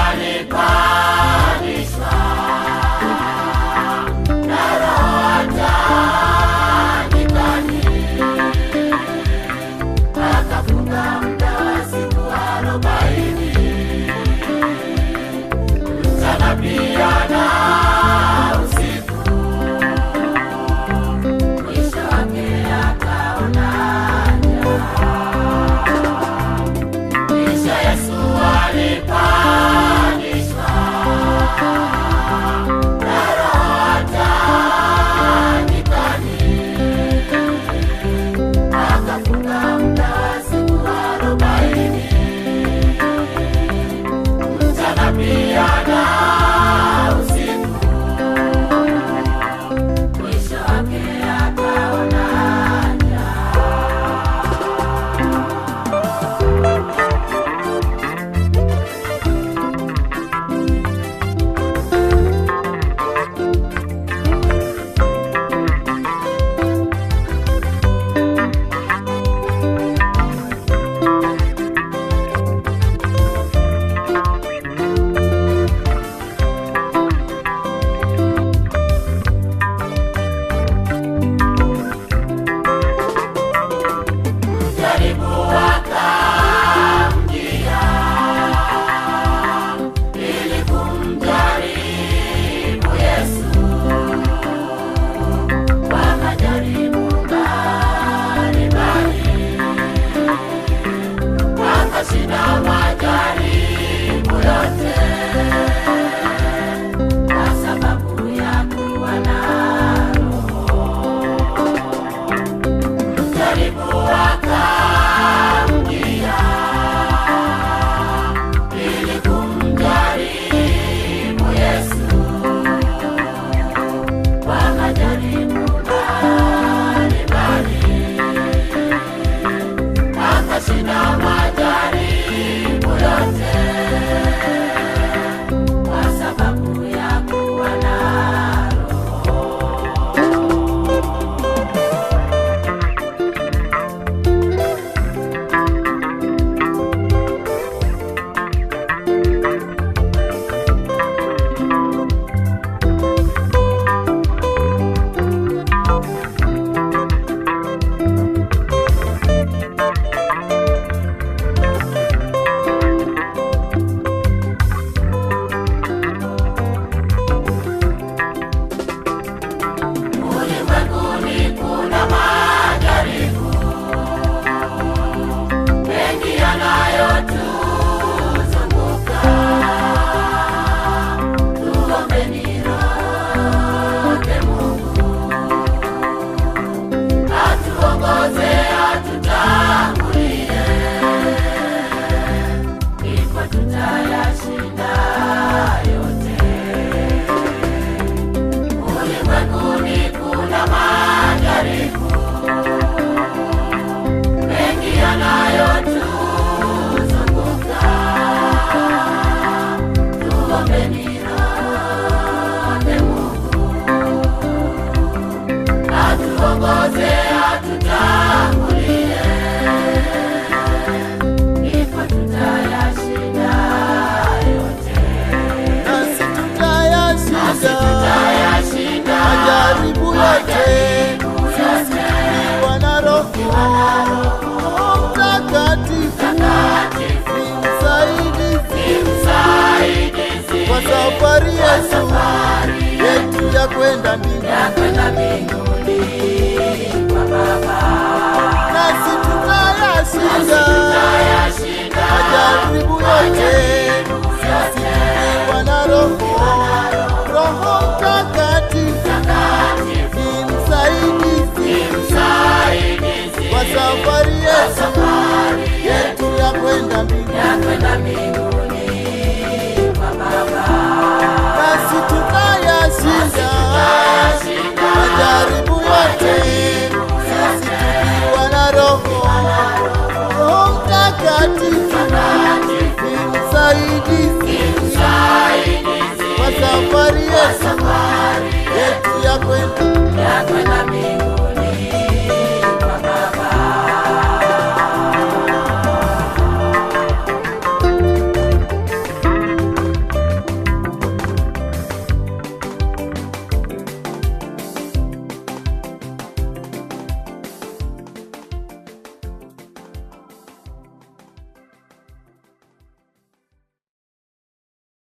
alipandishwa na Roho nyikani, akafunga muda wa siku 40, mchana pia na usiku. Mwisho wake akaona njaa. Kisha Yesu alipandishwa na Roho nyikani, akafunga muda wa siku 40, mchana pia na usiku. Mwisho wake akaona safari yetu ya kwenda mbinguni kwa Baba. Nasi tutayashinda majaribu yote, tukiwa na Roho Mtakatifu ni msaidizi kwa safari yetu ya kwenda mbinguni kwa Baba. Nasi tutayashinda majaribu yote, tukiwa na Roho Mtakatifu ni msaidizi kwa safari yetu ya kwenda mbinguni.